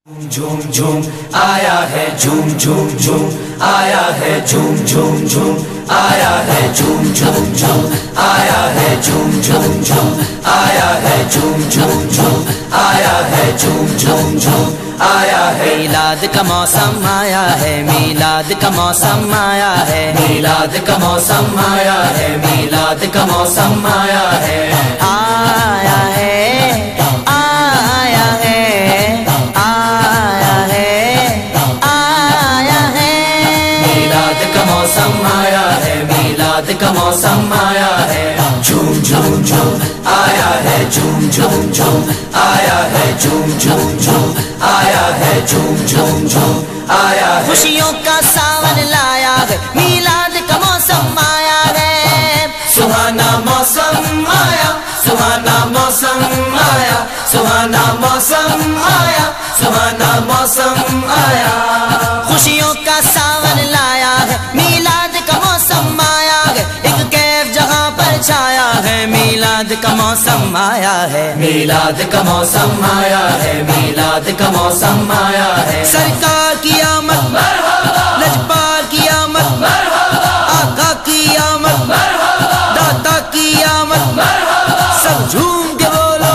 झूम झूम आया है झूम झूम झूम आया है झूम झूम झूम आया है झूम झूम झूम आया है झूम झूम झूम आया है झूम झूम झूम आया है झूम झूम झूम आया है। میلاد کا موسم آیا ہے، میلاد کا موسم آیا ہے، میلاد کا موسم آیا ہے، میلاد کا موسم آیا ہے، آیا ہے آیا ہے آیا ہے آیا ہے۔ میلاد کا موسم آیا ہے، میلاد کا موسم آیا ہے، جھوم جھوم جھوم آیا ہے جھوم جھوم جھوم آیا ہے جھوم جھوم جھوم آیا ہے جھوم جھوم جھوم آیا ہے۔ خوشیوں کا ساون لایا ہے، میلاد کا موسم آیا ہے، سہانا موسم آیا، سہانا موسم آیا، سہانا موسم آیا، سہانا موسم آیا۔ خوشیوں کا ساون لایا ہے، میلاد کا موسم آیا ہے، ایک کیف جہاں پر چھایا ہے، میلاد کا موسم آیا ہے، میلاد کا موسم آیا ہے، میلاد کا موسم آیا ہے۔ سرکار کی آمد لجپال کی آمد آقا کی آمد داتا کی آمد سب جھوم کے بولو۔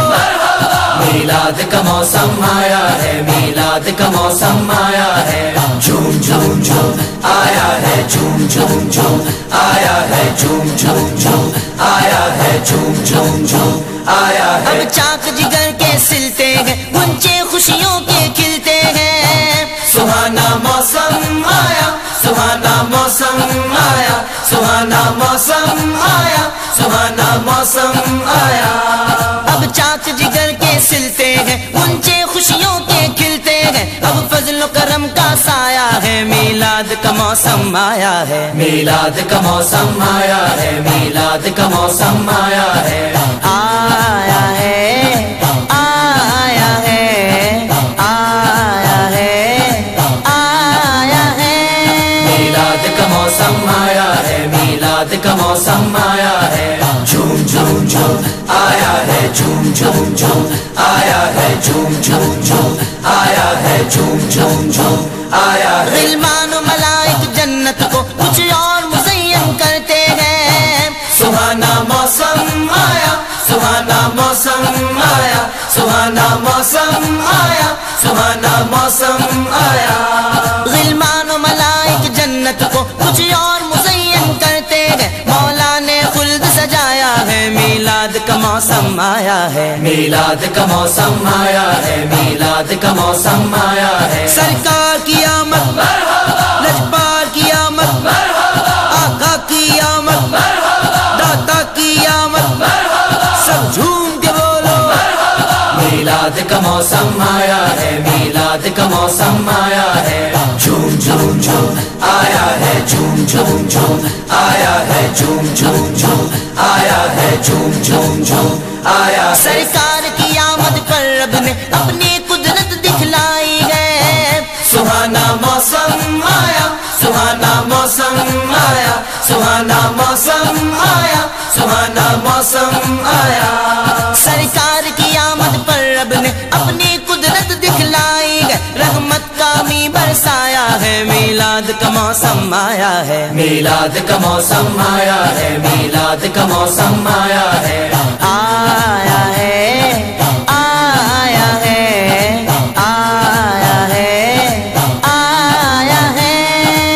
میلاد کا موسم آیا ہے، میلاد کا موسم آیا ہے، جھوم جھوم جھوم آیا ہے جھوم جھوم جھوم آیا ہے جھوم جھوم جھوم آیا ہے جھوم جھوم جھوم آیا ہے۔ اب چاک جگر کے سلتے ہیں، گنچے خوشیوں کے کھلتے ہیں، سہانا موسم آیا، سہانا موسم آیا، سہانا موسم آیا، سہانا موسم آیا۔ اب چاک جگر کے سلتے ہیں، گنچے خوشیوں کے کھلتے ہیں، اب فضل و کرم کا سایہ ہے، میلاد کا موسم آیا ہے، میلاد کا موسم آیا ہے، میلاد کا موسم آیا ہے، آیا ہے آیا ہے آیا ہے آیا ہے۔ میلاد کا موسم آیا ہے، میلاد کا موسم آیا ہے، جھوم جھوم جھوم آیا ہے جھوم جھوم جھوم آیا ہے جھوم جھوم جھوم آیا ہے جھوم جھوم جھوم آیا ہے۔ غلمان و ملائک جنت کو کچھ اور مزین کرتے ہیں، سہانا موسم آیا، سہانا موسم آیا، سہانا موسم آیا، سہانا موسم آیا۔ غلمان و ملائک جنت کو کچھ اور مزین کرتے ہیں، مولا نے خلد سجایا ہے، میلاد کا موسم آیا ہے، میلاد کا موسم آیا ہے، میلاد کا موسم آیا ہے۔ سرکار کی آمد لجپال کی آمد آقا کی آمد داتا کی آمد سب جھوم کے بولو۔ میلاد کا موسم آیا ہے، میلاد کا موسم آیا ہے، جھوم جھوم جھوم آیا ہے جھوم جھوم جھوم آیا ہے جھوم جھوم جھوم آیا ہے جھوم جھوم جھوم آیا ہے۔ سرکار کی آمد پر رب نے اپنی قدرت دکھلائی ہے، سہانا موسم آیا، سہانا موسم آیا، سہانا موسم آیا، سہانا موسم آیا۔ سرکار کی آمد پر رب نے اپنی قدرت دکھلائی ہے، رحمت کا می برسایا ہے، میلاد کا موسم آیا ہے، میلاد کا موسم آیا ہے، میلاد کا موسم آیا ہے، آیا ہے آیا ہے آیا ہے آیا ہے۔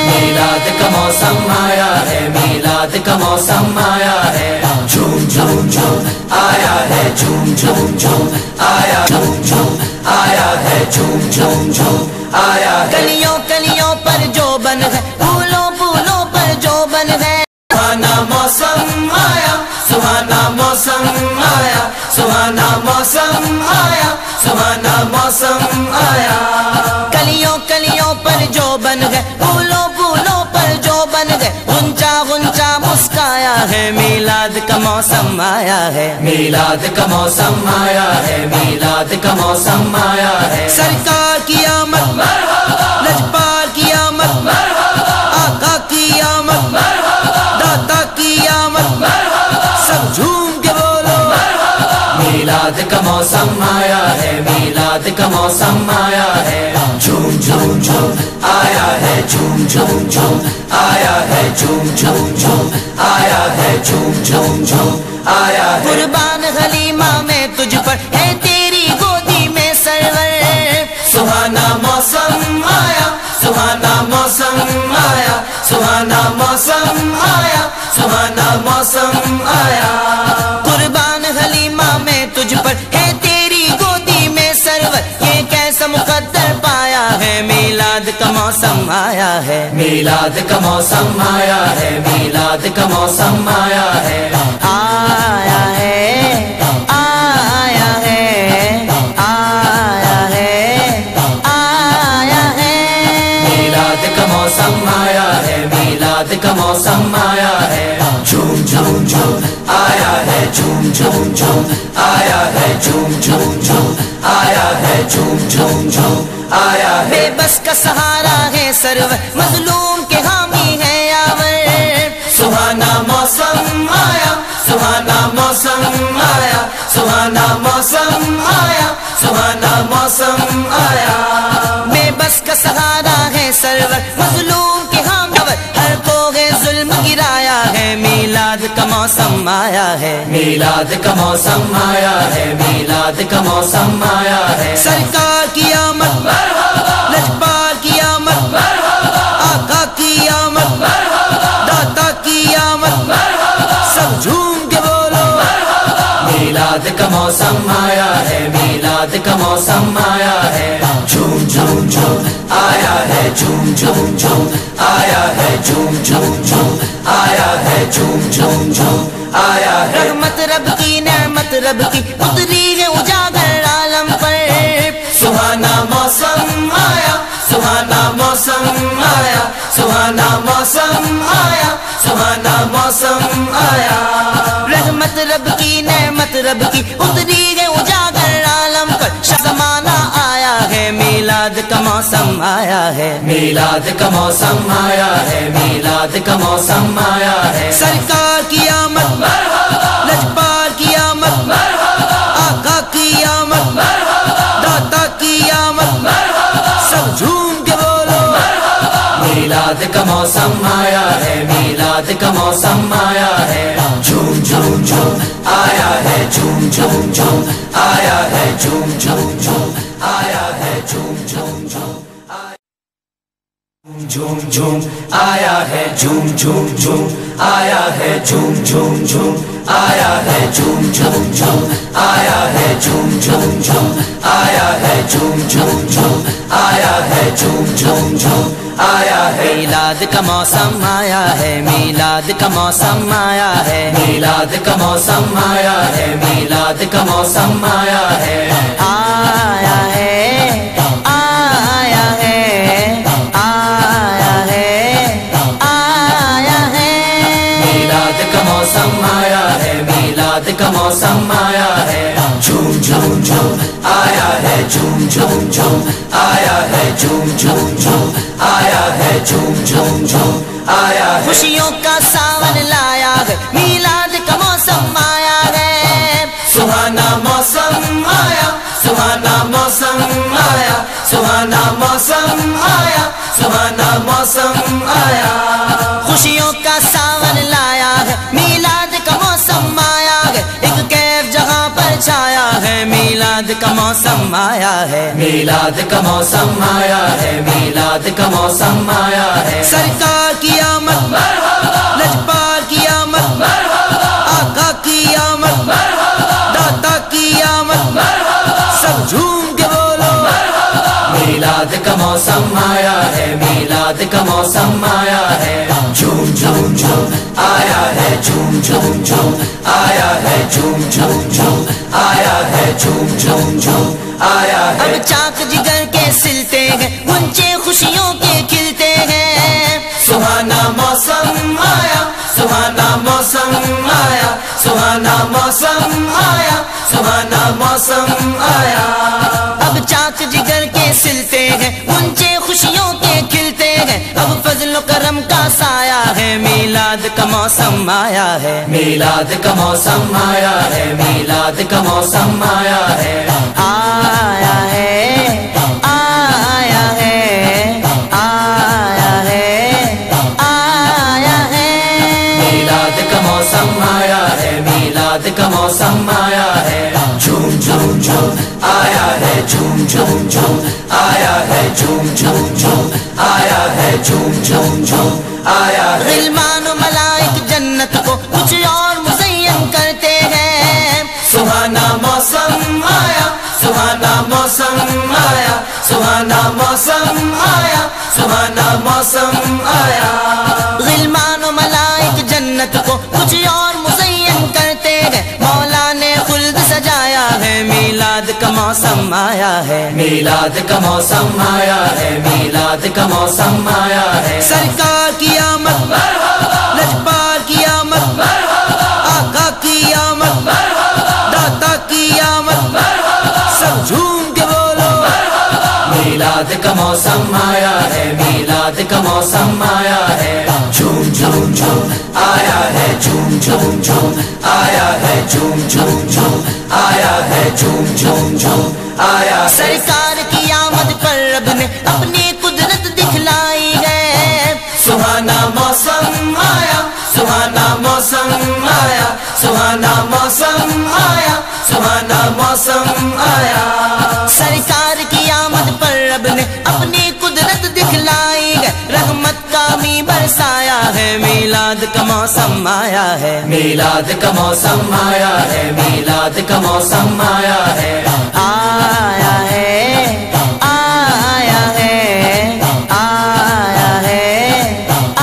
میلاد کا موسم آیا ہے، میلاد کا موسم آیا ہے، جھوم جھوم جھوم آیا ہے جھوم جھوم جھوم آیا جھوم جھوم آیا ہے جھوم جھوم جھوم آیا ہے۔ کلیوں کلیوں پر جو بن ہے، پھولوں پھولوں پر جو بن ہے، سہانا موسم آیا، سہانا موسم آیا، سہانا موسم آیا، سہانا موسم آیا۔ کلیوں کلیوں پر جو بن گئے، پھولوں پھولوں پر جو بن گئے، غنچہ غنچہ مسکایا ہے، میلاد کا موسم آیا ہے، میلاد کا موسم آیا ہے، میلاد کا موسم آیا ہے۔ سرکار کی آمد لجپال کی آمد آقا کی آمد داتا کی آمد سب جھوم کے بولو۔ میلاد کا موسم آیا ہے، میلاد کا موسم آیا ہے، झूम झूम झूम आया है झूम झूम झूम आया है झूम झूम झूम आया है झूम झूम झूम आया है। कुर्बान हलीमा मैं तुझ पर है तेरी गोदी में सरवर। सुहाना मौसम आया सुहाना मौसम आया सुहाना मौसम आया सुहाना मौसम आया। कुर्बान हलीमा मैं तुझ पर है तेरी गोदी में सरवर। ये कैसा मुकद्दर पाया है मीलाद का मौसम आया है। मीलाद का मौसम आया है मीलाद का मौसम आया है। आया है आया है आया है आया है। मीलाद का मौसम आया है मीलाद का मौसम आया है। झूम झूम झूम आया है झूम झूम झूम आया है झूम झूम झूम आया है झूम झूम झूम आया है। बेबस का सहारा है सरवर मजलूम के हामी है यावर। सुहाना मौसम आया सुहाना मौसम आया सुहाना मौसम आया सुहाना मौसम आया। बेबस का सहारा है सरवर मजलूम के हमवर। हर को है जुल्म गिराया है मीलाद का मौसम आया है। मीलाद का मौसम आया है मीलाद का मौसम आया है। सरकार की आमद लजपाल की आमद आका की आमद दाता की आमद सब झूम के बोलो। मीलाद का मौसम आया है मीलाद का मौसम आया है। झूम झूम झूम आया है झूम झूम झूम आया है झूम झूम झूम आया है झूम झूम झूम आया है। रहमत रब की नेमत रब की उतरी है उजागर आलम पर। सुहाना मौसम आया सुहाना मौसम आया सुहाना मौसम आया सुहाना मौसम आया। रहमत रब की नेमत रब की उतरी है उजागर आलम पर। ज़माना आया है मीलाद का मौसम आया है। मीलाद का मौसम आया है मीलाद का मौसम आया है। सरकार की आमद लजपाल की आमद आका की आमद दाता की आमद सब झूम के बोलो। मीलाद का मौसम आया है मीलाद का मौसम आया है। झूम झूम झूम आया है झूम झूम झूम आया है झूम झूम झूम आया है झूम झूम झूम झूम झूम आया है झूम झूम झूम आया है झूम झूम झूम आया है झूम झूम झूम आया है झूम झूम झूम आया है झूम झूम झूम आया है झूम झूम झूम आया है। मीलाद का मौसम आया है मीलाद का मौसम आया है। मीलाद का मौसम आया है मीलाद का मौसम आया है। आया है आया है आया है आया है। मीलाद का मौसम आया है मीलाद का मौसम आया है। झूम झूम झूम आया है झूम झूम झूम आया है झूम झूम झूम आया है झूम झूम झूम आया है। खुशियों का सावन लाया है मीलाद का मौसम आया है। सुहाना मौसम आया सुहाना मौसम आया सुहाना मौसम आया सुहाना मौसम आया। खुशियों का सावन लाया है मीलाद का मौसम आया है। एक कैफ जहां पर छाया है मीलाद का मौसम आया है। मीलाद का मौसम आया है मीलाद का मौसम आया है। सरकार की आमद लजपाल की आमद आका की आमद दाता की आमद सब झूम के बोलो। मीलाद का मौसम आया है मीलाद का मौसम आया है। झूम झूम झूम आया है झूम झूम झूम आया है झूम झूम झूम आया है झूम झूम झूम आया है। अब चाक जिगर के सिलते हैं गुंचे खुशियों के खिलते हैं। सुहाना मौसम आया सुहाना मौसम आया सुहाना मौसम आया सुहाना मौसम आया। अब चाक जिगर के सिलते हैं गुंचे खुशियों के खिलते हैं। अब फजल करम का साया है मीलाद का मौसम आया है। मीलाद का मौसम आया है मीलाद का मौसम आया है। आया है आया है झूम झूम आया है झूम झूम झूम आया है झूम झूम झूम आया है। गिलमान मलाइक जन्नत को कुछ और मुज़य्यन करते हैं। सुहाना मौसम आया सुहाना मौसम आया सुहाना मौसम आया सुहाना मौसम आया। गिलमान मलाइक जन्नत को कुछ और मुज़य्यन करते हैं। मौला ने खुल्द सजाया है, मीलाद का मौसम आया है। मीलाद का मौसम आया है मीलाद का मौसम आया है। सरकार की आमद लजपाल की आमद आका की आमद दाता की आमद सब झूम के बोलो। मीलाद का मौसम आया है मीलाद का मौसम आया है। झूम झूम झूम आया है झूम झूम झूम आया है झूम झूम झूम आया है झूम झूम झूम आया है। सरकार की आमद पर रब ने अपनी कुदरत दिखलाई है। सुहाना मौसम आया सुहाना मौसम आया सुहाना मौसम आया सुहाना मौसम आया। सरकार की आमद पर रब ने अपनी कुदरत दिखलाई है। रहमत का मी बरसाया है, मीलाद का मौसम आया है। मीलाद का मौसम आया है मीलाद का मौसम आया है। आया है आया है आया है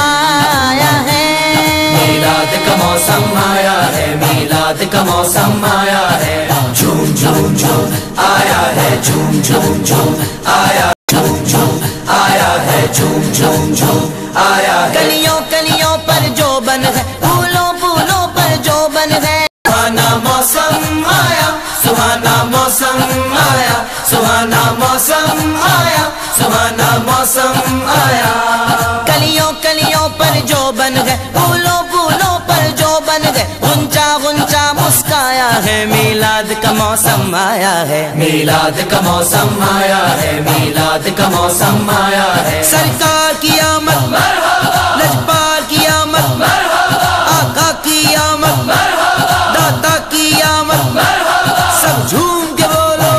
आया है। मीलाद का मौसम आया है मीलाद का मौसम आया है। झूम झूम झूम आया है झूम झूम झूम आया झूम झूम आया है झूम झूम झूम आया है। गलियों गलियों पर जो बन है, फूलों फूलों पर जो बन है। सुहाना मौसम आया सुहाना मौसम आया सुहाना मौसम आया सुहाना मौसम आया। कलियों कलियों पर जो बन है, फूलों फूलों पर जो बन है। गुंचा गुंचा मुस्काया है, मीलाद का मौसम आया है। मीलाद का मौसम आया है मीलाद का मौसम आया है। सरकार की आमद लजपाल की आमद आका की आमद दाता की आमद सब झूम के बोलो।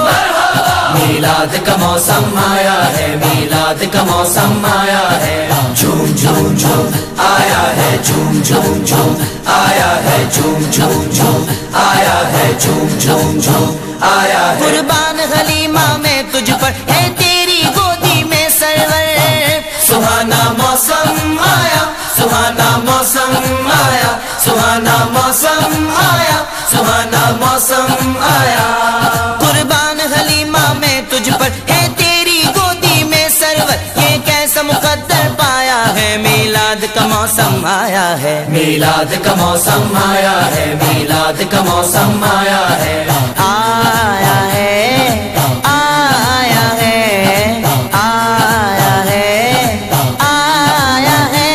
मीलाद का मौसम आया है मीलाद का मौसम आया है। झूम झूम झूम आया है झूम झूम झूम आया है झूम झूम झूम आया है झूम झूम झूम आया है। कुर्बान हलीमा में तुझ पर है तेरी गोदी में सरवर। सुहाना मौसम आया सुहाना मौसम आया सुहाना मौसम आया सुहाना मौसम आया। कुर्बान हलीमा में तुझ पर है तेरी गोदी में सरवर। ये कैसा मुकद्दर पाया है, मीलाद का मौसम आया है। मीलाद का मौसम आया है मीलाद का मौसम आया है। आया है आया है आया है आया है।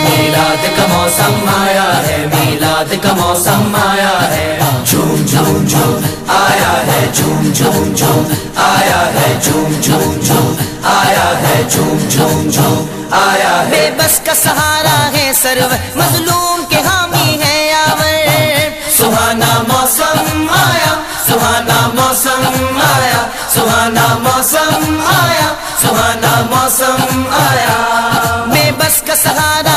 मीलाद का मौसम आया है मीलाद का मौसम आया है। झूम झूम झूम आया है झूम झूम झूम आया है झूम झूम झूम आया है झूम झूम झूम आया है। बेबस का सहारा है सरवर, मजलूम के हामी है यावर। सुहाना मौसम आया सुहाना मौसम आया सुहाना मौसम आया सुहाना मौसम आया। बेबस का सहारा